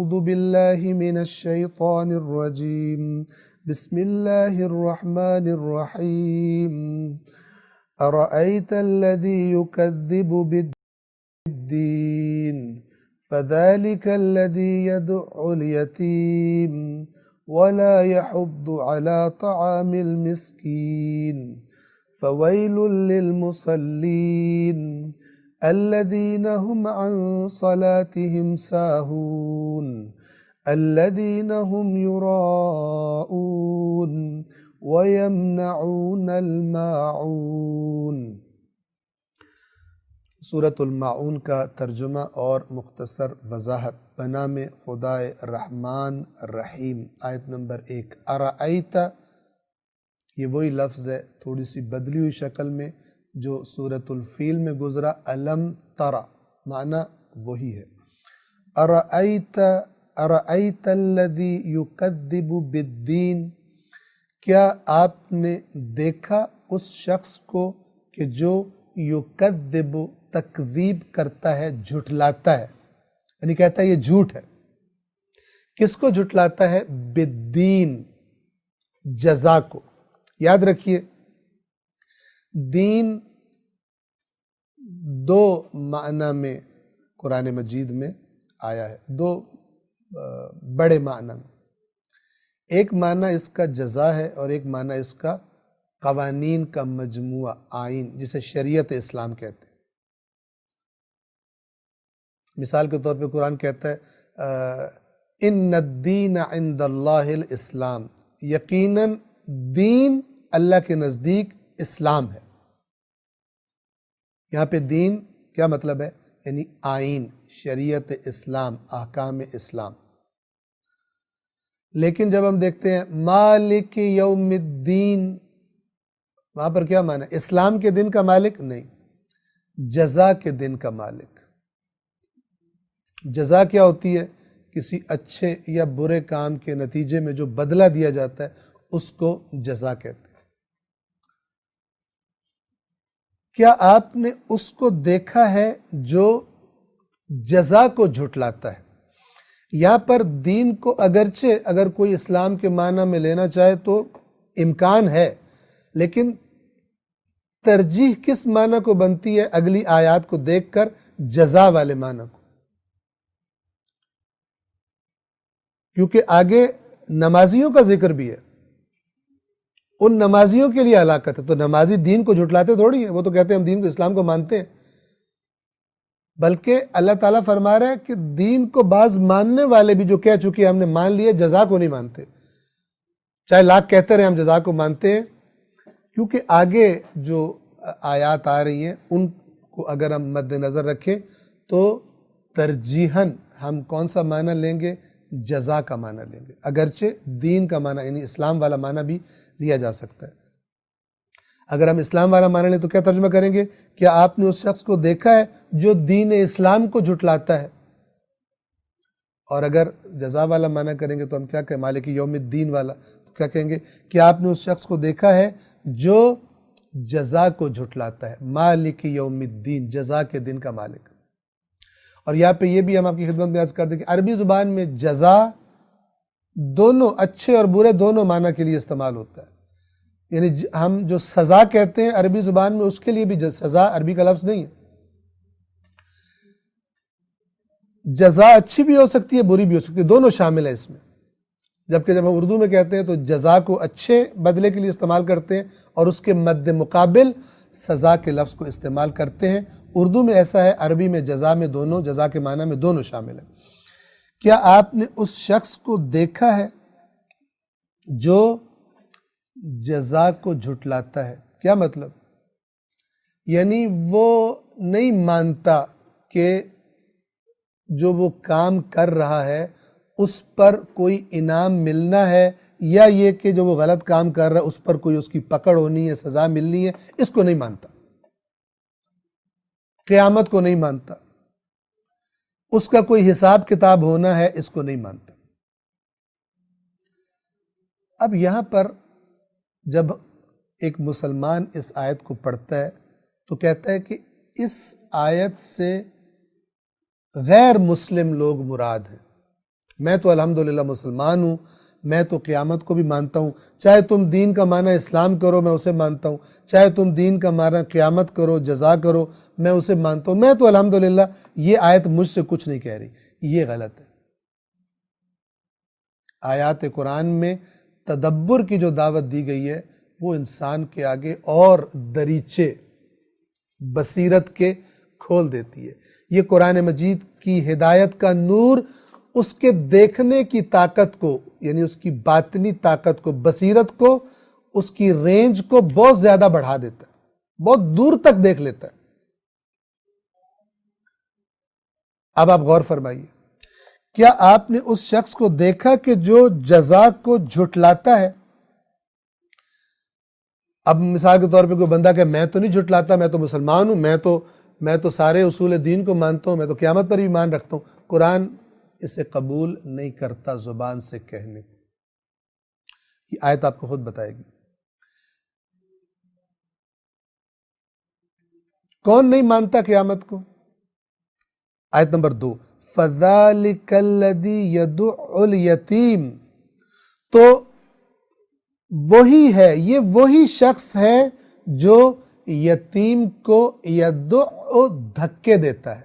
أعوذ بالله من الشيطان الرجيم بسم الله الرحمن الرحيم أرأيت الذي يكذب بالدين فذلك الذي يدع اليتيم ولا يحض على طعام المسكين فويل للمصلين الذين هم عن صلاتهم ساهون الذين هم يراءون ويمنعون الماعون۔ سورۃ الماعون کا ترجمہ اور مختصر وضاحت بنام خدائے رحمان الرحیم۔ آیت نمبر 1۔ ارأیت، یہ وہی لفظ ہے تھوڑی سی بدلی ہوئی شکل میں جو سورۃ الفیل میں گزرا، علم ترى، معنی وہی ہے۔ ارأیت الذی یکذب بالدین، کیا آپ نے دیکھا اس شخص کو کہ جو یکذب، تکذیب کرتا ہے، جھٹلاتا ہے، یعنی کہتا ہے یہ جھوٹ ہے۔ کس کو جھٹلاتا ہے؟ بالدین، جزا کو۔ یاد رکھیے دین دو معنی میں قرآن مجید میں آیا ہے، دو بڑے معنی میں۔ ایک معنی اس کا جزا ہے اور ایک معنی اس کا قوانین کا مجموعہ، آئین، جسے شریعت اسلام کہتے ہیں۔ مثال کے طور پہ قرآن کہتا ہے ان الدین عند اللہ الاسلام، یقیناً دین اللہ کے نزدیک اسلام ہے۔ یہاں پہ دین کیا مطلب ہے؟ یعنی آئین، شریعت اسلام، احکام اسلام۔ لیکن جب ہم دیکھتے ہیں مالک یوم الدین، وہاں پر کیا معنی ہے؟ اسلام کے دن کا مالک نہیں، جزا کے دن کا مالک۔ جزا کیا ہوتی ہے؟ کسی اچھے یا برے کام کے نتیجے میں جو بدلہ دیا جاتا ہے اس کو جزا کہتے ہیں۔ کیا آپ نے اس کو دیکھا ہے جو جزا کو جھٹلاتا ہے؟ یہاں پر دین کو اگرچہ اگر کوئی اسلام کے معنی میں لینا چاہے تو امکان ہے، لیکن ترجیح کس معنی کو بنتی ہے اگلی آیات کو دیکھ کر؟ جزا والے معنی کو، کیونکہ آگے نمازیوں کا ذکر بھی ہے، ان نمازیوں کے لیے ہلاکت ہے۔ تو نمازی دین کو جھٹلاتے تھوڑی ہیں، وہ تو کہتے ہیں ہم دین کو، اسلام کو مانتے ہیں، بلکہ اللہ تعالیٰ فرما رہا ہے کہ دین کو بعض ماننے والے بھی جو کہہ چکے ہم نے مان لیے، جزا کو نہیں مانتے، چاہے لاکھ کہتے رہے ہم جزا کو مانتے ہیں۔ کیونکہ آگے جو آیات آ رہی ہیں ان کو اگر ہم مد نظر رکھیں تو ترجیحاً ہم کون سا معنی لیں گے؟ جزا کا معنی لیں گے، اگرچہ دین کا معنی یعنی اسلام والا معنی بھی لیا جا سکتا ہے۔ اگر ہم اسلام والا معنی لیں تو کیا ترجمہ کریں گے؟ کیا آپ نے اس شخص کو دیکھا ہے جو دین اسلام کو جھٹلاتا ہے؟ اور اگر جزا والا معنی کریں گے تو ہم کیا کہیں؟ مالک یوم الدین والا تو کیا کہیں گے؟ کیا آپ نے اس شخص کو دیکھا ہے جو جزا کو جھٹلاتا ہے؟ مالک یوم الدین، جزا کے دن کا مالک۔ اور یہاں پہ یہ بھی ہم آپ کی خدمت میں عرض کر دیں کہ عربی زبان میں جزا دونوں اچھے اور برے دونوں معنی کے لیے استعمال ہوتا ہے۔ یعنی ہم جو سزا کہتے ہیں عربی زبان میں، اس کے لیے بھی سزا عربی کا لفظ نہیں ہے۔ جزا اچھی بھی ہو سکتی ہے، بری بھی ہو سکتی ہے، دونوں شامل ہیں اس میں۔ جبکہ جب ہم اردو میں کہتے ہیں تو جزا کو اچھے بدلے کے لیے استعمال کرتے ہیں اور اس کے مد مقابل سزا کے لفظ کو استعمال کرتے ہیں۔ اردو میں ایسا ہے، عربی میں جزا میں دونوں، جزا کے معنی میں دونوں شامل ہیں۔ کیا آپ نے اس شخص کو دیکھا ہے جو جزا کو جھٹلاتا ہے؟ کیا مطلب؟ یعنی وہ نہیں مانتا کہ جو وہ کام کر رہا ہے اس پر کوئی انعام ملنا ہے، یا یہ کہ جو وہ غلط کام کر رہا ہے اس پر کوئی اس کی پکڑ ہونی ہے، سزا ملنی ہے، اس کو نہیں مانتا۔ قیامت کو نہیں مانتا، اس کا کوئی حساب کتاب ہونا ہے، اس کو نہیں مانتا۔ اب یہاں پر جب ایک مسلمان اس آیت کو پڑھتا ہے تو کہتا ہے کہ اس آیت سے غیر مسلم لوگ مراد ہیں، میں تو الحمدللہ مسلمان ہوں، میں تو قیامت کو بھی مانتا ہوں، چاہے تم دین کا معنی اسلام کرو میں اسے مانتا ہوں، چاہے تم دین کا معنی قیامت کرو جزا کرو میں اسے مانتا ہوں، میں تو الحمدللہ۔ یہ آیت مجھ سے کچھ نہیں کہہ رہی، یہ غلط ہے۔ آیات قرآن میں تدبر کی جو دعوت دی گئی ہے وہ انسان کے آگے اور دریچے بصیرت کے کھول دیتی ہے۔ یہ قرآن مجید کی ہدایت کا نور اس کے دیکھنے کی طاقت کو، یعنی اس کی باطنی طاقت کو، بصیرت کو، اس کی رینج کو بہت زیادہ بڑھا دیتا ہے، بہت دور تک دیکھ لیتا ہے۔ اب آپ غور فرمائیے، کیا آپ نے اس شخص کو دیکھا کہ جو جزا کو جھٹلاتا ہے؟ اب مثال کے طور پہ کوئی بندہ کہ میں تو نہیں جھٹلاتا، میں تو مسلمان ہوں، میں تو سارے اصول دین کو مانتا ہوں، میں تو قیامت پر بھی ایمان رکھتا ہوں، قرآن اسے قبول نہیں کرتا زبان سے کہنے کو۔ یہ آیت آپ کو خود بتائے گی۔ کون نہیں مانتا قیامت کو؟ آیت نمبر 2، فَذَلِكَ الَّذِي يَدُعُّ الْيَتِيمَ، تو وہی ہے، یہ وہی شخص ہے جو یتیم کو یدعو دھکے دیتا ہے۔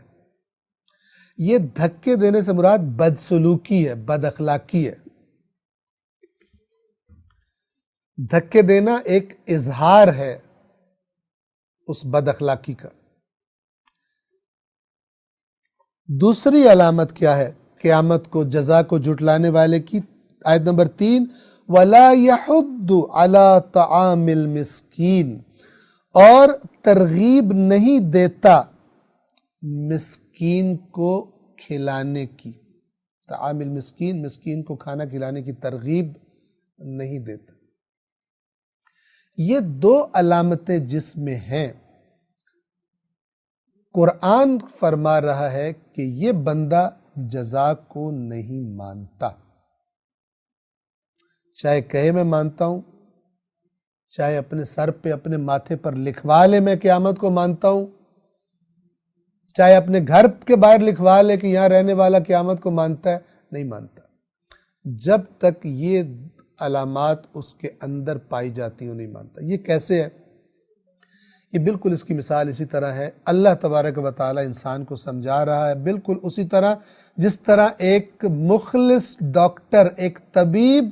یہ دھکے دینے سے مراد بدسلوکی ہے، بد اخلاقی ہے۔ دھکے دینا ایک اظہار ہے اس بد اخلاقی کا۔ دوسری علامت کیا ہے قیامت کو، جزا کو جھٹلانے والے کی؟ آیت نمبر 3، وَلَا يَحُدُّ عَلَىٰ طَعَامِ الْمِسْكِينِ، اور ترغیب نہیں دیتا مسکین کو کھلانے کی۔ طعام المسکین، مسکین کو کھانا کھلانے کی ترغیب نہیں دیتا۔ یہ دو علامتیں جس میں ہیں، قرآن فرما رہا ہے کہ یہ بندہ جزا کو نہیں مانتا، چاہے کہے میں مانتا ہوں، چاہے اپنے سر پہ اپنے ماتھے پر لکھوا لے میں قیامت کو مانتا ہوں، چاہے اپنے گھر کے باہر لکھوا لے کہ یہاں رہنے والا قیامت کو مانتا ہے، نہیں مانتا۔ جب تک یہ علامات اس کے اندر پائی جاتی ہوں نہیں مانتا۔ یہ کیسے ہے؟ یہ بالکل اس کی مثال اسی طرح ہے، اللہ تبارک و تعالی انسان کو سمجھا رہا ہے بالکل اسی طرح جس طرح ایک مخلص ڈاکٹر، ایک طبیب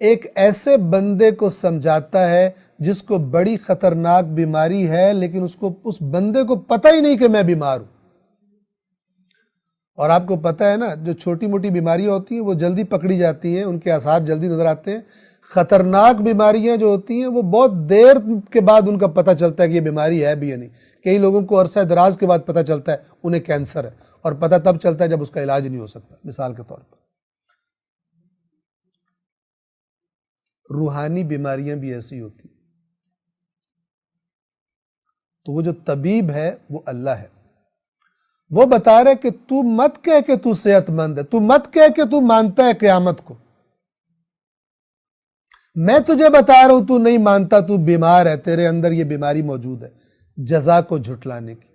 ایک ایسے بندے کو سمجھاتا ہے جس کو بڑی خطرناک بیماری ہے لیکن اس بندے کو پتہ ہی نہیں کہ میں بیمار ہوں۔ اور آپ کو پتہ ہے نا، جو چھوٹی موٹی بیماریاں ہوتی ہیں وہ جلدی پکڑی جاتی ہیں، ان کے آثار جلدی نظر آتے ہیں۔ خطرناک بیماریاں جو ہوتی ہیں وہ بہت دیر کے بعد ان کا پتہ چلتا ہے کہ یہ بیماری ہے بھی یا نہیں۔ کئی لوگوں کو عرصہ دراز کے بعد پتہ چلتا ہے انہیں کینسر ہے، اور پتہ تب چلتا ہے جب اس کا علاج نہیں ہو سکتا۔ مثال کے طور پر روحانی بیماریاں بھی ایسی ہوتی ہیں، تو وہ جو طبیب ہے وہ اللہ ہے، وہ بتا رہے کہ تو مت کہہ کہ تو صحت مند ہے، تو مت کہہ کہ تو مانتا ہے قیامت کو، میں تجھے بتا رہا ہوں تو نہیں مانتا، تو بیمار ہے، تیرے اندر یہ بیماری موجود ہے، جزا کو جھٹلانے کی۔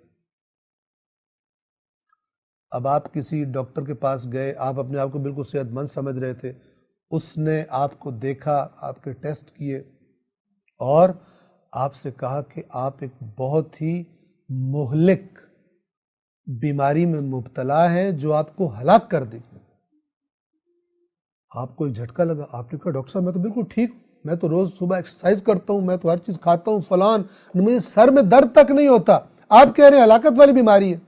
اب آپ کسی ڈاکٹر کے پاس گئے، آپ اپنے آپ کو بالکل صحت مند سمجھ رہے تھے، اس نے آپ کو دیکھا، آپ کے ٹیسٹ کیے اور آپ سے کہا کہ آپ ایک بہت ہی مہلک بیماری میں مبتلا ہیں جو آپ کو ہلاک کر دے گی۔ آپ کو ایک جھٹکا لگا، آپ نے کہا ڈاکٹر صاحب میں تو بالکل ٹھیک ہوں، میں تو روز صبح ایکسرسائز کرتا ہوں، میں تو ہر چیز کھاتا ہوں فلان، مجھے سر میں درد تک نہیں ہوتا۔ آپ کہہ رہے ہیں ہلاکت والی بیماری ہے۔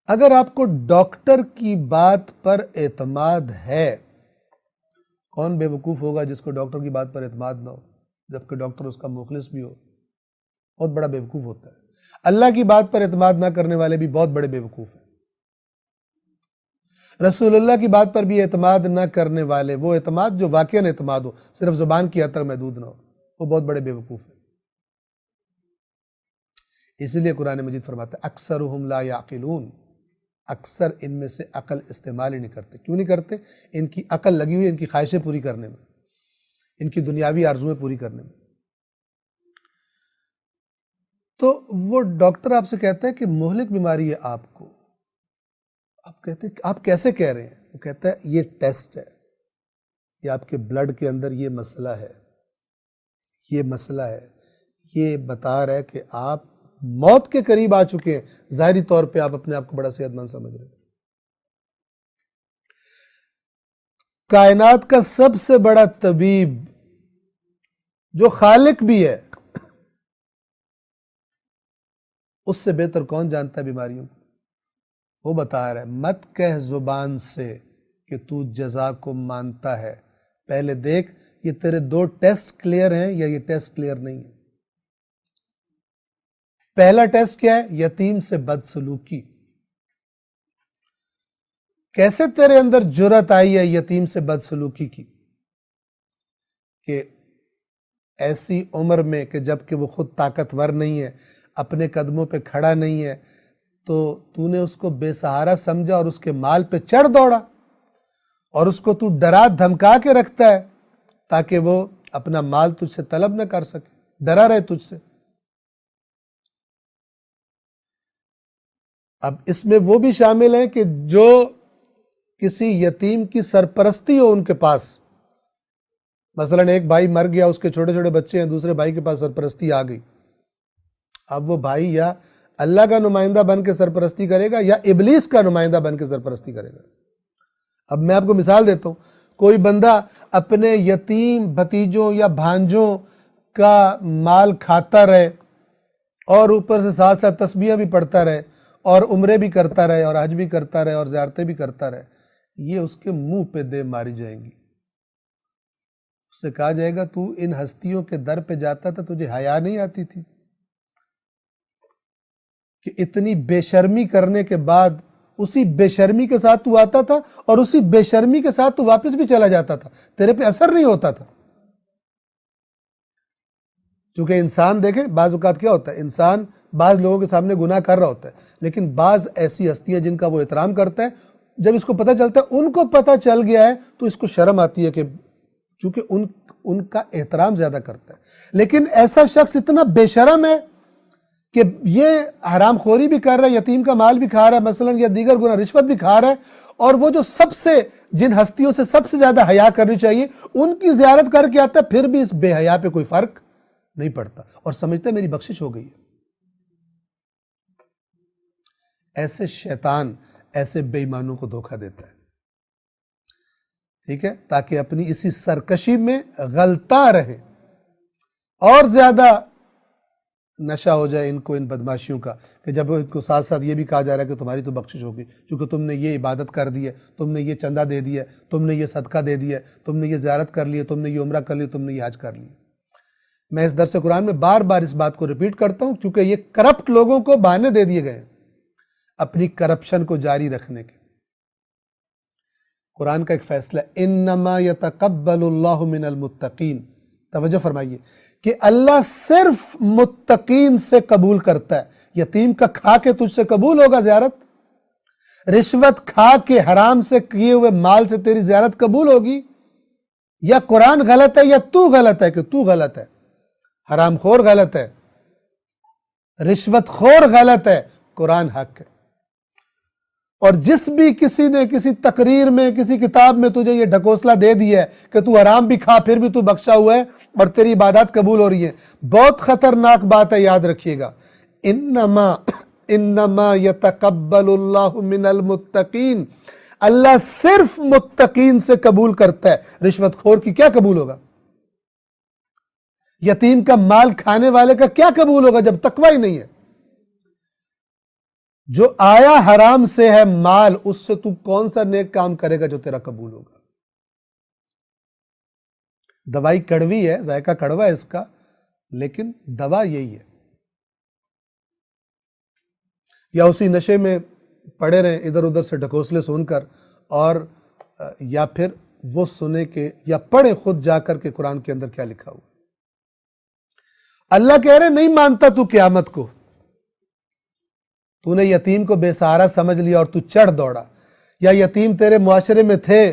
اگر آپ کو ڈاکٹر کی بات پر اعتماد ہے، کون بے وقوف ہوگا جس کو ڈاکٹر کی بات پر اعتماد نہ ہو، جبکہ ڈاکٹر اس کا مخلص بھی ہو؟ بہت بڑا بے وقوف ہوتا ہے۔ اللہ کی بات پر اعتماد نہ کرنے والے بھی بہت بڑے بے وقوف ہیں۔ رسول اللہ کی بات پر بھی اعتماد نہ کرنے والے، وہ اعتماد جو واقعاً اعتماد ہو، صرف زبان کی حد تک محدود نہ ہو، وہ بہت بڑے بے وقوف ہیں۔ اسی لیے قرآن مجید فرماتا ہے اکثرہم لا یعقلون، اکثر ان میں سے عقل استعمال ہی نہیں کرتے۔ کیوں نہیں کرتے؟ ان کی عقل لگی ہوئی ان کی خواہشیں پوری کرنے میں، ان کی دنیاوی آرزویں پوری کرنے میں۔ تو وہ ڈاکٹر آپ سے کہتا ہے کہ مہلک بیماری ہے آپ کو، کہتے ہیں آپ کیسے کہہ رہے ہیں؟ وہ کہتا ہے یہ ٹیسٹ ہے، یہ آپ کے بلڈ کے اندر یہ مسئلہ ہے، یہ مسئلہ ہے، یہ بتا رہا ہے کہ آپ موت کے قریب آ چکے ہیں۔ ظاہری طور پہ آپ اپنے آپ کو بڑا صحت مند سمجھ رہے ہیں۔ کائنات کا سب سے بڑا طبیب جو خالق بھی ہے، اس سے بہتر کون جانتا ہے بیماریوں کو؟ وہ بتا رہا ہے مت کہہ زبان سے کہ تو جزا کو مانتا ہے، پہلے دیکھ یہ تیرے 2 ٹیسٹ کلیئر ہیں یا یہ ٹیسٹ کلیئر نہیں ہے۔ پہلا ٹیسٹ کیا ہے؟ یتیم سے بدسلوکی۔ کیسے تیرے اندر جرأت آئی ہے یتیم سے بدسلوکی کی؟ کہ ایسی عمر میں کہ جب کہ وہ خود طاقتور نہیں ہے، اپنے قدموں پہ کھڑا نہیں ہے، تو نے اس کو بے سہارا سمجھا اور اس کے مال پہ چڑھ دوڑا، اور اس کو تو ڈرا دھمکا کے رکھتا ہے تاکہ وہ اپنا مال تجھ سے طلب نہ کر سکے، ڈرا رہے تجھ سے۔ اب اس میں وہ بھی شامل ہیں کہ جو کسی یتیم کی سرپرستی ہو ان کے پاس، مثلا ایک بھائی مر گیا، اس کے چھوٹے چھوٹے بچے ہیں، دوسرے بھائی کے پاس سرپرستی آ گئی، اب وہ بھائی یا اللہ کا نمائندہ بن کے سرپرستی کرے گا یا ابلیس کا نمائندہ بن کے سرپرستی کرے گا۔ اب میں آپ کو مثال دیتا ہوں، کوئی بندہ اپنے یتیم بھتیجوں یا بھانجوں کا مال کھاتا رہے اور اوپر سے ساتھ ساتھ تسبیحیں بھی پڑھتا رہے اور عمرے بھی کرتا رہے اور حج بھی کرتا رہے اور زیارتیں بھی کرتا رہے، یہ اس کے منہ پہ دے ماری جائیں گی۔ اس سے کہا جائے گا تو ان ہستیوں کے در پہ جاتا تھا، تجھے حیا نہیں آتی تھی کہ اتنی بے شرمی کرنے کے بعد اسی بے شرمی کے ساتھ تو آتا تھا اور اسی بے شرمی کے ساتھ تو واپس بھی چلا جاتا تھا، تیرے پہ اثر نہیں ہوتا تھا۔ چونکہ انسان دیکھیں بعض اوقات کیا ہوتا ہے، انسان بعض لوگوں کے سامنے گناہ کر رہا ہوتا ہے، لیکن بعض ایسی ہستیاں جن کا وہ احترام کرتا ہے، جب اس کو پتہ چلتا ہے، ان کو پتہ چل گیا ہے تو اس کو شرم آتی ہے کہ چونکہ ان کا احترام زیادہ کرتا ہے۔ لیکن ایسا شخص اتنا بے شرم ہے کہ یہ حرام خوری بھی کر رہا ہے، یتیم کا مال بھی کھا رہا ہے مثلا، یا دیگر گناہ، رشوت بھی کھا رہا ہے، اور وہ جو جن ہستیوں سے سب سے زیادہ حیا کرنی چاہیے ان کی زیارت کر کے آتا ہے، پھر بھی اس بے حیا پہ کوئی فرق نہیں پڑتا اور سمجھتا ہے میری بخشش ہو گئی ہے۔ ایسے شیطان ایسے بے ایمانوں کو دھوکہ دیتا ہے، ٹھیک ہے، تاکہ اپنی اسی سرکشی میں غلطاں رہے اور زیادہ نشہ ہو جائے ان کو، ان بدماشیوں کا، کہ جب ان کو ساتھ ساتھ یہ بھی کہا جا رہا ہے کہ تمہاری تو بخشش ہوگی چونکہ تم نے یہ عبادت کر دی ہے، تم نے یہ چندہ دے دیا ہے، تم نے یہ صدقہ دے دیا ہے، تم نے یہ زیارت کر لی ہے، تم نے یہ عمرہ کر لی، تم نے یہ حج کر لی۔ میں اس درس قرآن میں بار بار اس بات کو ریپیٹ کرتا ہوں کیونکہ یہ کرپٹ لوگوں کو بہانے دے دیے گئے ہیں اپنی کرپشن کو جاری رکھنے کے۔ قرآن کا ایک فیصلہ ہے، انما یتقبل اللہ من المتقین، توجہ فرمائیے کہ اللہ صرف متقین سے قبول کرتا ہے۔ یتیم کا کھا کے تجھ سے قبول ہوگا زیارت؟ رشوت کھا کے حرام سے کیے ہوئے مال سے تیری زیارت قبول ہوگی؟ یا قرآن غلط ہے یا تو غلط ہے کہ تو غلط ہے، حرام خور غلط ہے، رشوت خور غلط ہے، قرآن حق ہے۔ اور جس بھی کسی نے کسی تقریر میں کسی کتاب میں تجھے یہ ڈھکوسلا دے دیا ہے کہ تو حرام بھی کھا پھر بھی تو بخشا ہوا ہے اور تیری عبادات قبول ہو رہی ہیں، بہت خطرناک بات ہے، یاد رکھیے گا۔ انما یتقبل اللہ من المتقین، اللہ صرف متقین سے قبول کرتا ہے، رشوت خور کی کیا قبول ہوگا؟ یتیم کا مال کھانے والے کا کیا قبول ہوگا جب تقوی ہی نہیں ہے؟ جو آیا حرام سے ہے مال، اس سے تو کون سا نیک کام کرے گا جو تیرا قبول ہوگا؟ دوائی کڑوی ہے، ذائقہ کڑوا ہے اس کا، لیکن دوا یہی ہے۔ یا اسی نشے میں پڑے رہیں ادھر ادھر سے ڈھکوسلے سن کر، اور یا پھر وہ سنے کہ یا پڑھیں خود جا کر کے قرآن کے اندر کیا لکھا ہوا۔ اللہ کہہ رہے نہیں مانتا تو قیامت کو، تو نے یتیم کو بے سہارا سمجھ لیا اور تو چڑھ دوڑا، یا یتیم تیرے معاشرے میں تھے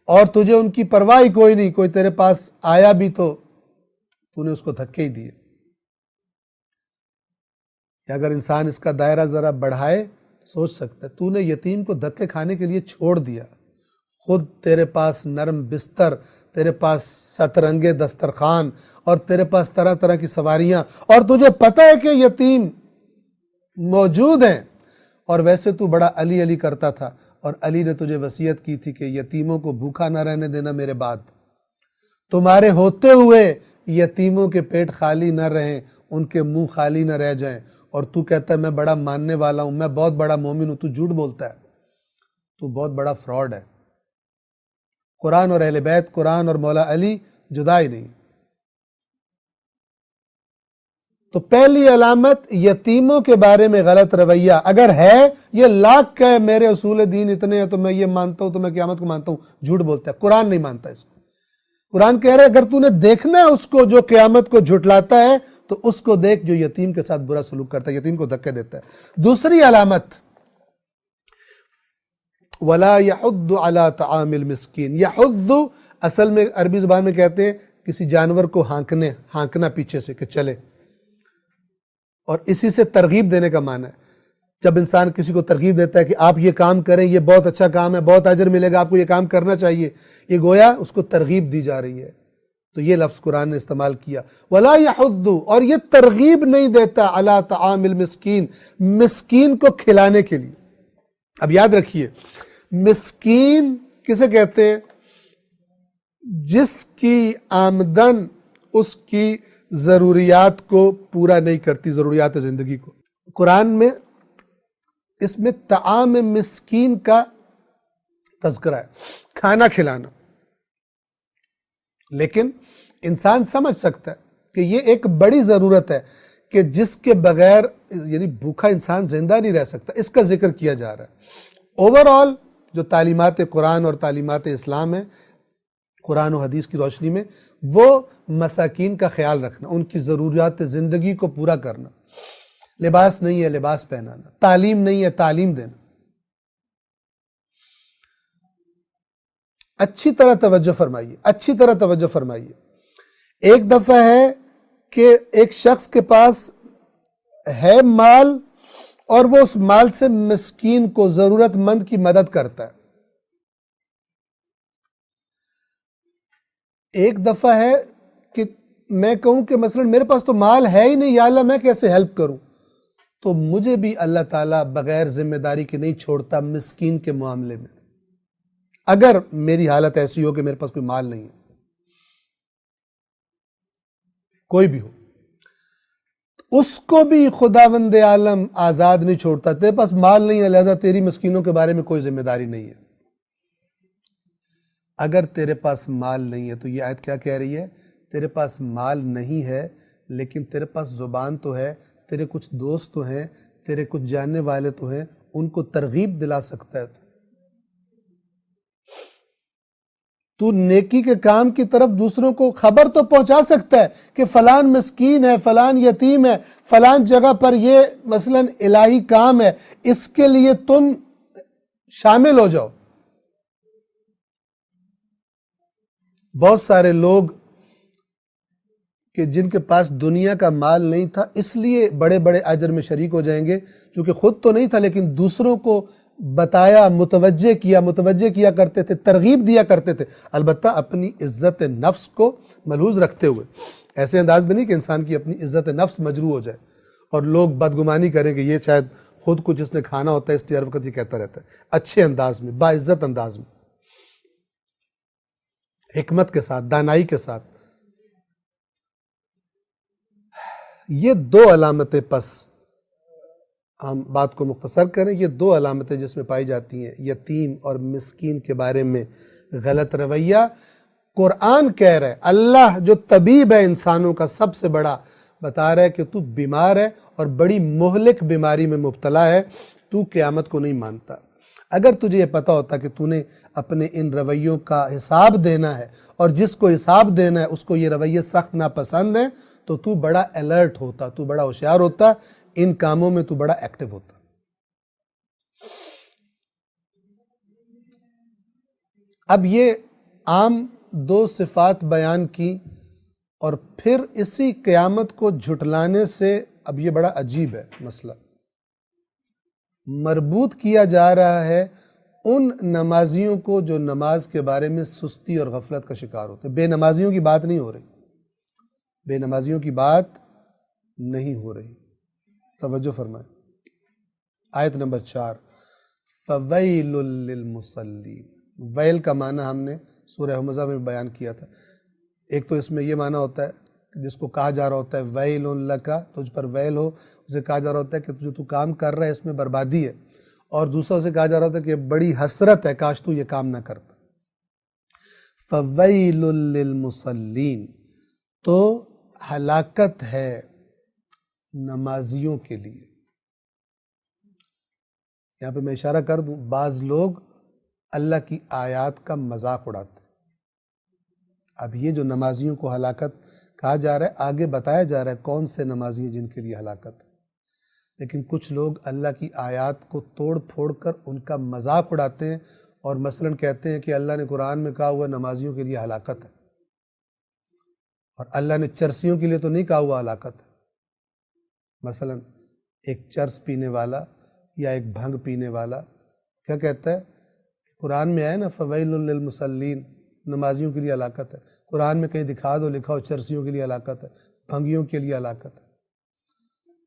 اور تجھے ان کی پرواہ کوئی نہیں، کوئی تیرے پاس آیا بھی تو نے اس کو دھکے ہی دیے۔ یا اگر انسان اس کا دائرہ ذرا بڑھائے، سوچ سکتا ہے تو نے یتیم کو دھکے کھانے کے لیے چھوڑ دیا، خود تیرے پاس نرم بستر، تیرے پاس سترنگے دسترخوان اور تیرے پاس طرح طرح کی سواریاں، اور تجھے پتہ ہے کہ یتیم موجود ہیں، اور ویسے تو بڑا علی علی کرتا تھا، اور علی نے تجھے وصیت کی تھی کہ یتیموں کو بھوکا نہ رہنے دینا میرے بعد، تمہارے ہوتے ہوئے یتیموں کے پیٹ خالی نہ رہیں، ان کے منہ خالی نہ رہ جائیں، اور تو کہتا ہے میں بڑا ماننے والا ہوں، میں بہت بڑا مومن ہوں۔ تو جھوٹ بولتا ہے، تو بہت بڑا فراڈ ہے۔ قرآن اور اہل بیت، قرآن اور مولا علی جدا ہی نہیں۔ تو پہلی علامت یتیموں کے بارے میں غلط رویہ اگر ہے، یہ لاکھ کہ میرے اصول دین اتنے ہیں تو میں یہ مانتا ہوں تو میں قیامت کو مانتا ہوں، جھوٹ بولتا ہے، قرآن نہیں مانتا اس کو۔ قرآن کہہ رہا ہے اگر تو نے دیکھنا ہے اس کو جو قیامت کو جھٹلاتا ہے تو اس کو دیکھ جو یتیم کے ساتھ برا سلوک کرتا ہے، یتیم کو دھکے دیتا ہے۔ دوسری علامت وَلَا يَحُضُّ عَلَىٰ طَعَامِ الْمِسْكِينِ، يَحُضُّ اصل میں عربی زبان میں کہتے ہیں کسی جانور کو ہانکنا پیچھے سے کہ چلے، اور اسی سے ترغیب دینے کا معنی ہے۔ جب انسان کسی کو ترغیب دیتا ہے کہ آپ یہ کام کریں، یہ بہت اچھا کام ہے، بہت اجر ملے گا، آپ کو یہ کام کرنا چاہیے، یہ گویا اس کو ترغیب دی جا رہی ہے، تو یہ لفظ قرآن نے استعمال کیا۔ وَلَا يَحُضُّ، اور یہ ترغیب نہیں دیتا عَلَىٰ طَعَامِ الْمِسْكِينِ، مسکین کو کھلانے کے لیے۔ اب یاد رکھیے مسکین کسے کہتے ہیں؟ جس کی آمدن اس کی ضروریات کو پورا نہیں کرتی، ضروریات زندگی کو۔ قرآن میں اس میں طعام مسکین کا تذکرہ ہے، کھانا کھلانا، لیکن انسان سمجھ سکتا ہے کہ یہ ایک بڑی ضرورت ہے کہ جس کے بغیر یعنی بھوکا انسان زندہ نہیں رہ سکتا، اس کا ذکر کیا جا رہا ہے۔ اوورآل جو تعلیمات قرآن اور تعلیمات اسلام ہیں قرآن و حدیث کی روشنی میں، وہ مساکین کا خیال رکھنا، ان کی ضروریات زندگی کو پورا کرنا۔ لباس نہیں ہے لباس پہنانا، تعلیم نہیں ہے تعلیم دینا۔ اچھی طرح توجہ فرمائیے، اچھی طرح توجہ فرمائیے۔ ایک دفعہ ہے کہ ایک شخص کے پاس ہے مال اور وہ اس مال سے مسکین کو، ضرورت مند کی مدد کرتا ہے۔ ایک دفعہ ہے کہ میں کہوں کہ مثلا میرے پاس تو مال ہے ہی نہیں، یا اللہ میں کیسے ہیلپ کروں، تو مجھے بھی اللہ تعالیٰ بغیر ذمہ داری کے نہیں چھوڑتا مسکین کے معاملے میں، اگر میری حالت ایسی ہو کہ میرے پاس کوئی مال نہیں ہے، کوئی بھی ہو، اس کو بھی خداوند عالم آزاد نہیں چھوڑتا۔ تیرے پاس مال نہیں ہے لہذا تیری مسکینوں کے بارے میں کوئی ذمہ داری نہیں ہے۔ اگر تیرے پاس مال نہیں ہے تو یہ آیت کیا کہہ رہی ہے؟ تیرے پاس مال نہیں ہے لیکن تیرے پاس زبان تو ہے، تیرے کچھ دوست تو ہیں، تیرے کچھ جاننے والے تو ہیں، ان کو ترغیب دلا سکتا ہے۔ تو نیکی کے کام کی طرف دوسروں کو خبر تو پہنچا سکتا ہے کہ فلان مسکین ہے، فلان یتیم ہے، فلان جگہ پر یہ مثلا الہی کام ہے، اس کے لیے تم شامل ہو جاؤ۔ بہت سارے لوگ کہ جن کے پاس دنیا کا مال نہیں تھا اس لیے بڑے بڑے اجر میں شریک ہو جائیں گے، چونکہ خود تو نہیں تھا لیکن دوسروں کو بتایا، متوجہ کیا کرتے تھے، ترغیب دیا کرتے تھے، البتہ اپنی عزت نفس کو ملحوظ رکھتے ہوئے، ایسے انداز میں نہیں کہ انسان کی اپنی عزت نفس مجروح ہو جائے اور لوگ بدگمانی کریں کہ یہ شاید خود کچھ اس نے کھانا ہوتا ہے اس لیے ہر وقت یہ کہتا رہتا ہے۔ اچھے انداز میں، باعزت انداز میں، حکمت کے ساتھ، دانائی کے ساتھ۔ یہ دو علامتیں، پس ہم بات کو مختصر کریں، یہ دو علامتیں جس میں پائی جاتی ہیں یتیم اور مسکین کے بارے میں غلط رویہ۔ قرآن کہہ رہا ہے، اللہ جو طبیب ہے انسانوں کا سب سے بڑا، بتا رہا ہے کہ تو بیمار ہے اور بڑی مہلک بیماری میں مبتلا ہے، تو قیامت کو نہیں مانتا۔ اگر تجھے یہ پتا ہوتا کہ تو نے اپنے ان رویوں کا حساب دینا ہے اور جس کو حساب دینا ہے اس کو یہ رویے سخت ناپسند ہیں، تو بڑا الرٹ ہوتا، تو بڑا ہوشیار ہوتا، ان کاموں میں تو بڑا ایکٹیو ہوتا۔ اب یہ عام دو صفات بیان کی اور پھر اسی قیامت کو جھٹلانے سے، اب یہ بڑا عجیب ہے مسئلہ۔ مربوط کیا جا رہا ہے ان نمازیوں کو جو نماز کے بارے میں سستی اور غفلت کا شکار ہوتے ہیں۔ بے نمازیوں کی بات نہیں ہو رہی، بے نمازیوں کی بات نہیں ہو رہی، توجہ فرمائیں۔ آیت نمبر 4، فَوَيْلٌ لِّلْمُصَلِّينَ۔ ویل کا معنی ہم نے سورہ حمزہ میں بیان کیا تھا۔ ایک تو اس میں یہ معنی ہوتا ہے جس کو کہا جا رہا ہوتا ہے ویل لک، تجھ پر ویل ہو، اسے کہا جا رہا ہوتا ہے کہ جو تو کام کر رہا ہے اس میں بربادی ہے، اور دوسرا اسے کہا جا رہا ہوتا ہے کہ بڑی حسرت ہے کاش تو یہ کام نہ کرتا۔ فَوَيْلٌ لِّلْمُصَلِّينَ، تو ہلاکت ہے نمازیوں کے لیے۔ یہاں پہ میں اشارہ کر دوں، بعض لوگ اللہ کی آیات کا مذاق اڑاتے ہیں۔ اب یہ جو نمازیوں کو ہلاکت کہا جا رہا ہے، آگے بتایا جا رہا ہے کون سے نمازی ہیں جن کے لیے ہلاکت ہے، لیکن کچھ لوگ اللہ کی آیات کو توڑ پھوڑ کر ان کا مذاق اڑاتے ہیں، اور مثلاً کہتے ہیں کہ اللہ نے قرآن میں کہا ہوا نمازیوں کے لیے ہلاکت ہے، اور اللہ نے چرسیوں کے لیے تو نہیں کہا ہوا ہلاکت ہے۔ مثلاً ایک چرس پینے والا یا ایک بھنگ پینے والا کیا کہتا ہے؟ قرآن میں آیا نا فَوَيْلٌ لِّلْمُصَلِّينَ، نمازیوں کے لیے ہلاکت ہے۔ قرآن میں کہیں دکھا دو لکھا ہو چرسیوں کے لیے ہلاکت ہے، بھنگیوں کے لیے ہلاکت ہے۔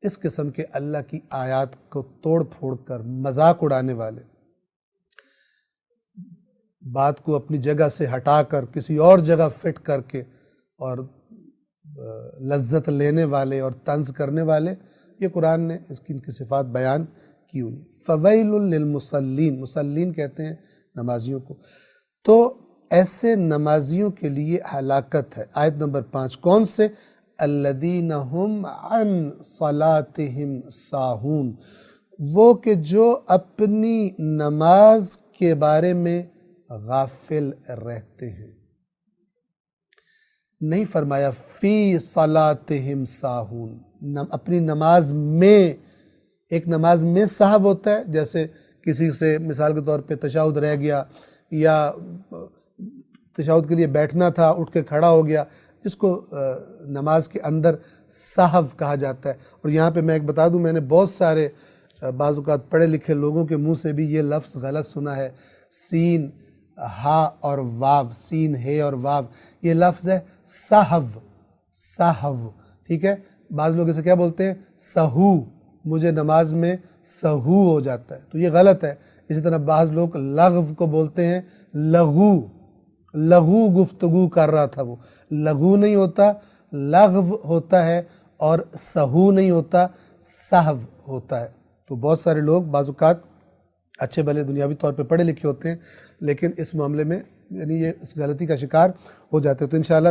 اس قسم کے اللہ کی آیات کو توڑ پھوڑ کر مذاق اڑانے والے، بات کو اپنی جگہ سے ہٹا کر کسی اور جگہ فٹ کر کے اور لذت لینے والے اور طنز کرنے والے، یہ قرآن نے اس کی ان کی صفات بیان کی ہوئی۔ فَوَيْلٌ لِّلْمُصَلِّينَ، مصلین کہتے ہیں نمازیوں کو، تو ایسے نمازیوں کے لیے ہلاکت ہے۔ آیت نمبر 5، کون سے؟ الَّذِينَ هُمْ عَنْ صَلَاتِهِمْ سَاهُونَ، وہ کہ جو اپنی نماز کے بارے میں غافل رہتے ہیں۔ نہیں فرمایا فی صلاتہم ساہون، اپنی نماز میں، ایک نماز میں سہو ہوتا ہے، جیسے کسی سے مثال کے طور پہ تشہد رہ گیا یا تشہد کے لیے بیٹھنا تھا اٹھ کے کھڑا ہو گیا، جس کو نماز کے اندر سہو کہا جاتا ہے۔ اور یہاں پہ میں ایک بتا دوں، میں نے بہت سارے بعض اوقات پڑھے لکھے لوگوں کے منہ سے بھی یہ لفظ غلط سنا ہے، سین ہا اور واو، سین ہے اور واو، یہ لفظ ہے سہو، سہو، ٹھیک ہے؟ بعض لوگ اسے کیا بولتے ہیں؟ سہو، مجھے نماز میں سہو ہو جاتا ہے، تو یہ غلط ہے۔ اسی طرح بعض لوگ لغو کو بولتے ہیں لغو، لغو گفتگو کر رہا تھا، وہ لغو نہیں ہوتا، لغو ہوتا ہے، اور سہو نہیں ہوتا، سہو ہوتا ہے۔ تو بہت سارے لوگ بعض اوقات اچھے بھلے دنیاوی طور پہ پڑھے لکھے ہوتے ہیں، لیکن اس معاملے میں یعنی یہ اس غلطی کا شکار ہو جاتے ہیں، تو انشاءاللہ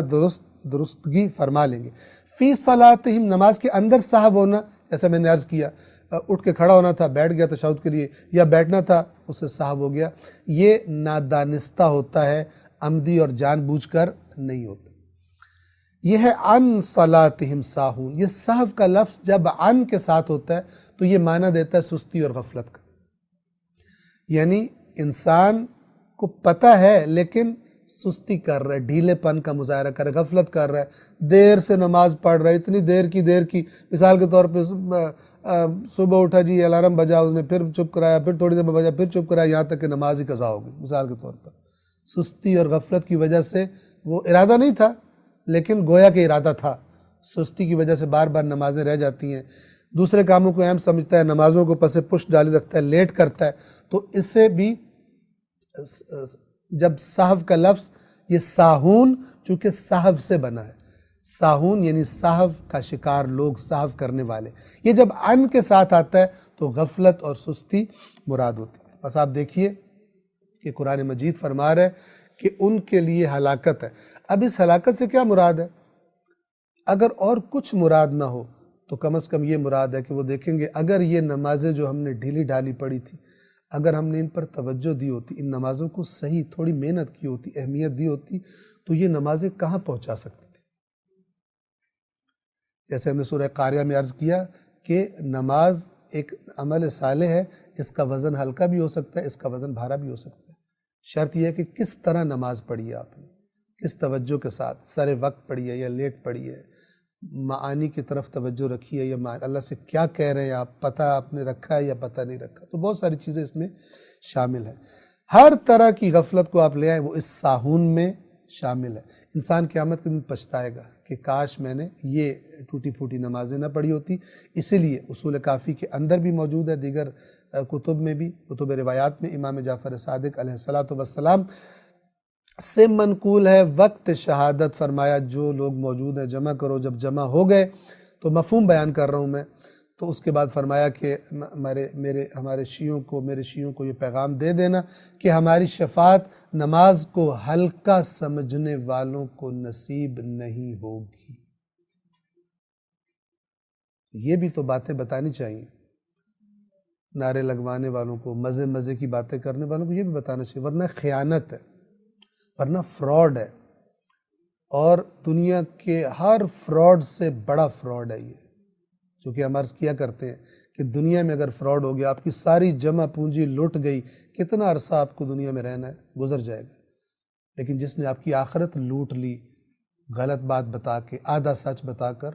درستگی فرما لیں گے۔ فی صلاتہم، نماز کے اندر سہو ہونا، جیسا میں نے عرض کیا، اٹھ کے کھڑا ہونا تھا، بیٹھ گیا تشہد کے لیے، یا بیٹھنا تھا اس سے سہو ہو گیا، یہ نادانستہ ہوتا ہے، عمدی اور جان بوجھ کر نہیں ہوتا۔ یہ ہے عن صلاتہم ساہون، یہ سہو کا لفظ جب عن کے ساتھ ہوتا ہے تو یہ معنی دیتا ہے سستی اور غفلت کا، یعنی انسان کو پتہ ہے لیکن سستی کر رہا ہے، ڈھیلے پن کا مظاہرہ کر رہا ہے، غفلت کر رہا ہے، دیر سے نماز پڑھ رہا ہے، اتنی دیر کی مثال کے طور پہ صبح اٹھا جی الارم بجا، اس نے پھر چپ کرایا، پھر تھوڑی دیر بجا، پھر چپ کرایا، یہاں تک کہ نماز ہی قضا ہو گئی، مثال کے طور پر۔ سستی اور غفلت کی وجہ سے، وہ ارادہ نہیں تھا لیکن گویا کہ ارادہ تھا، سستی کی وجہ سے بار بار نمازیں رہ جاتی ہیں، دوسرے کاموں کو اہم سمجھتا ہے، نمازوں کو پس پش ڈالی رکھتا ہے، لیٹ کرتا ہے، تو اس سے بھی جب سہو کا لفظ، یہ ساہون چونکہ سہو سے بنا ہے، ساہون یعنی سہو کا شکار لوگ، سہو کرنے والے، یہ جب عن کے ساتھ آتا ہے تو غفلت اور سستی مراد ہوتی ہے۔ بس آپ دیکھیے کہ قرآن مجید فرما رہا ہے کہ ان کے لیے ہلاکت ہے۔ اب اس ہلاکت سے کیا مراد ہے؟ اگر اور کچھ مراد نہ ہو تو کم از کم یہ مراد ہے کہ وہ دیکھیں گے اگر یہ نمازیں جو ہم نے ڈھیلی ڈھالی پڑھی تھی، اگر ہم نے ان پر توجہ دی ہوتی، ان نمازوں کو صحیح تھوڑی محنت کی ہوتی، اہمیت دی ہوتی، تو یہ نمازیں کہاں پہنچا سکتی تھی۔ جیسے ہم نے سورہ قاریہ میں عرض کیا کہ نماز ایک عمل صالح ہے، اس کا وزن ہلکا بھی ہو سکتا ہے، اس کا وزن بھارا بھی ہو سکتا ہے۔ شرط یہ ہے کہ کس طرح نماز پڑھی ہے آپ نے، کس توجہ کے ساتھ، سر وقت پڑھی ہے یا لیٹ پڑھی ہے، معانی کی طرف توجہ رکھیے، یا اللہ سے کیا کہہ رہے ہیں آپ، پتہ آپ نے رکھا ہے یا پتہ نہیں رکھا. تو بہت ساری چیزیں اس میں شامل ہیں. ہر طرح کی غفلت کو آپ لے آئیں، وہ اس ساہون میں شامل ہے. انسان قیامت کے دن پچھتائے گا کہ کاش میں نے یہ ٹوٹی پھوٹی نمازیں نہ پڑھی ہوتی. اسی لیے اصول کافی کے اندر بھی موجود ہے، دیگر کتب میں بھی، کتب روایات میں امام جعفر صادق علیہ السلام سے منقول ہے. وقت شہادت فرمایا جو لوگ موجود ہیں جمع کرو. جب جمع ہو گئے تو مفہوم بیان کر رہا ہوں میں. تو اس کے بعد فرمایا کہ ہمارے شیعوں کو یہ پیغام دے دینا کہ ہماری شفاعت نماز کو ہلکا سمجھنے والوں کو نصیب نہیں ہوگی. یہ بھی تو باتیں بتانی چاہیے. نعرے لگوانے والوں کو، مزے کی باتیں کرنے والوں کو یہ بھی بتانا چاہیے، ورنہ خیانت ہے، ورنہ فراڈ ہے. اور دنیا کے ہر فراڈ سے بڑا فراڈ ہے یہ. چونکہ ہم عرض کیا کرتے ہیں کہ دنیا میں اگر فراڈ ہو گیا، آپ کی ساری جمع پونجی لٹ گئی، کتنا عرصہ آپ کو دنیا میں رہنا ہے، گزر جائے گا. لیکن جس نے آپ کی آخرت لوٹ لی غلط بات بتا کے، آدھا سچ بتا کر،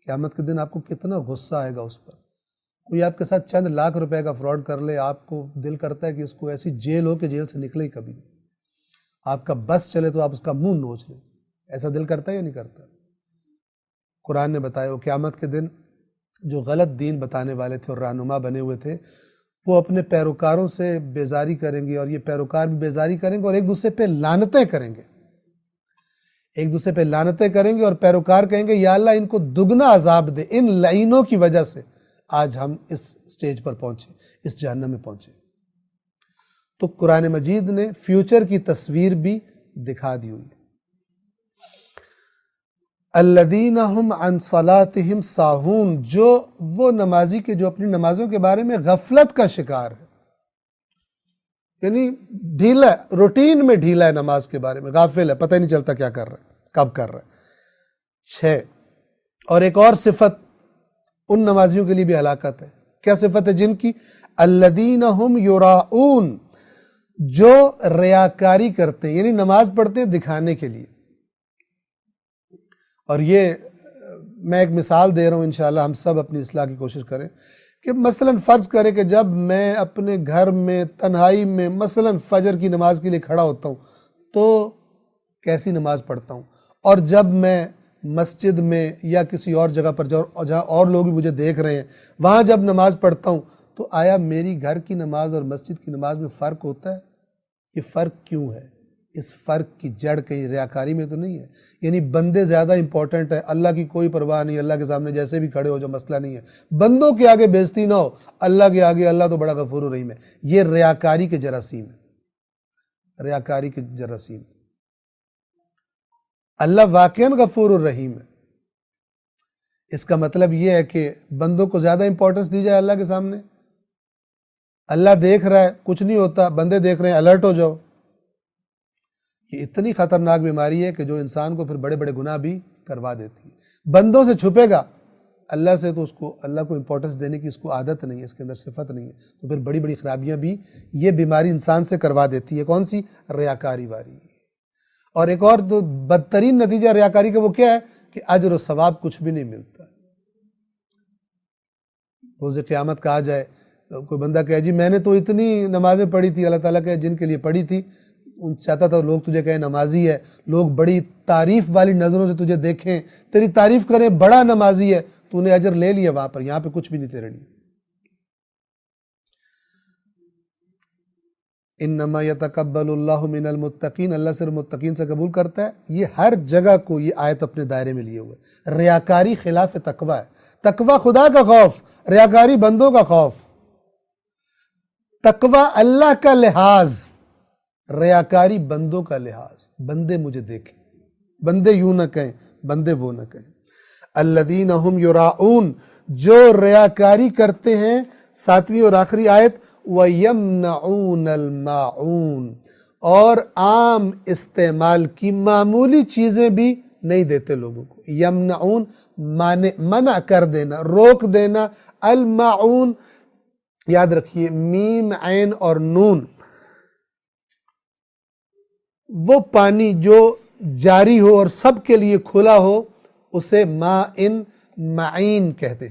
قیامت کے دن آپ کو کتنا غصہ آئے گا اس پر. کوئی آپ کے ساتھ چند لاکھ روپے کا فراڈ کر لے، آپ کو دل کرتا ہے کہ اس کو ایسی جیل ہو کہ جیل سے نکلے ہی کبھی نہیں. آپ کا بس چلے تو آپ اس کا منہ نوچ لیں. ایسا دل کرتا ہے یا نہیں کرتا؟ قرآن نے بتایا وہ قیامت کے دن جو غلط دین بتانے والے تھے اور رہنما بنے ہوئے تھے، وہ اپنے پیروکاروں سے بیزاری کریں گے، اور یہ پیروکار بھی بیزاری کریں گے اور ایک دوسرے پہ لعنتیں کریں گے. ایک دوسرے پہ لعنتیں کریں گے اور پیروکار کہیں گے یا اللہ ان کو دگنا عذاب دے، ان لعینوں کی وجہ سے آج ہم اس سٹیج پر پہنچے، اس جہنم میں پہنچے. تو قرآن مجید نے فیوچر کی تصویر بھی دکھا دی ہوئی. الذین ہم عن صلاتہم ساہون، جو وہ نمازی کے جو اپنی نمازوں کے بارے میں غفلت کا شکار ہے، یعنی ڈھیلا ہے، روٹین میں ڈھیلا ہے، نماز کے بارے میں غافل ہے، پتہ ہی نہیں چلتا کیا کر رہا ہے، کب کر رہا ہے. 6 اور ایک اور صفت ان نمازیوں کے لیے بھی ہلاکت ہے. کیا صفت ہے جن کی؟ الذین ہم یراؤن، جو ریاکاری کرتے ہیں، یعنی نماز پڑھتے ہیں دکھانے کے لیے. اور یہ میں ایک مثال دے رہا ہوں، انشاءاللہ ہم سب اپنی اصلاح کی کوشش کریں کہ مثلا فرض کریں کہ جب میں اپنے گھر میں تنہائی میں مثلا فجر کی نماز کے لیے کھڑا ہوتا ہوں تو کیسی نماز پڑھتا ہوں، اور جب میں مسجد میں یا کسی اور جگہ پر جہاں اور لوگ بھی مجھے دیکھ رہے ہیں وہاں جب نماز پڑھتا ہوں تو آیا میری گھر کی نماز اور مسجد کی نماز میں فرق ہوتا ہے؟ یہ فرق کیوں ہے؟ اس فرق کی جڑ کہیں ریاکاری میں تو نہیں ہے. یعنی بندے زیادہ امپورٹنٹ ہے، اللہ کی کوئی پرواہ نہیں، اللہ کے سامنے جیسے بھی کھڑے ہو جو مسئلہ نہیں ہے، بندوں کے آگے بےزتی نہ ہو، اللہ کے آگے اللہ تو بڑا غفور و رحیم ہے. یہ ریاکاری کے جراثیم ہے، ریاکاری کے جراثیم. اللہ واقعاً غفور الرحیم ہے. اس کا مطلب یہ ہے کہ بندوں کو زیادہ امپورٹنس دی جائے اللہ کے سامنے. اللہ دیکھ رہا ہے کچھ نہیں ہوتا، بندے دیکھ رہے ہیں الرٹ ہو جاؤ. یہ اتنی خطرناک بیماری ہے کہ جو انسان کو پھر بڑے بڑے گناہ بھی کروا دیتی ہے. بندوں سے چھپے گا، اللہ سے تو اس کو اللہ کو امپورٹنس دینے کی اس کو عادت نہیں ہے، اس کے اندر صفت نہیں ہے، تو پھر بڑی بڑی خرابیاں بھی یہ بیماری انسان سے کروا دیتی ہے. کون سی؟ ریاکاری والی. اور ایک اور تو بدترین نتیجہ ریاکاری کا وہ کیا ہے کہ اجر و ثواب کچھ بھی نہیں ملتا. روز قیامت کہا جائے، کوئی بندہ کہے جی میں نے تو اتنی نمازیں پڑھی تھی، اللہ تعالیٰ کہے جن کے لیے پڑھی تھی ان چاہتا تھا لوگ تجھے کہیں نمازی ہے، لوگ بڑی تعریف والی نظروں سے تجھے دیکھیں، تیری تعریف کریں بڑا نمازی ہے، تو نے اجر لے لیا وہاں پر، یہاں پہ کچھ بھی نہیں تیرے لیے. انما یتقبل اللہ من المتقین، اللہ صرف متقین سے قبول کرتا ہے. یہ ہر جگہ کو یہ آیت اپنے دائرے میں لیے ہوئے. ریاکاری خلاف تقوی ہے. تقوی خدا کا خوف، ریاکاری بندوں کا خوف. تقوی اللہ کا لحاظ، ریاکاری بندوں کا لحاظ. بندے مجھے دیکھیں، بندے یوں نہ کہیں، بندے وہ نہ کہیں. الذین ہم یراؤن، جو ریاکاری کرتے ہیں. 7ویں اور آخری آیت، وَيَمْنَعُونَ الْمَاعُونَ، اور عام استعمال کی معمولی چیزیں بھی نہیں دیتے لوگوں کو. یمنعون منع کر دینا، روک دینا. الماعون یاد رکھیے میم عین اور نون، وہ پانی جو جاری ہو اور سب کے لیے کھلا ہو اسے ماء معین کہتے ہیں۔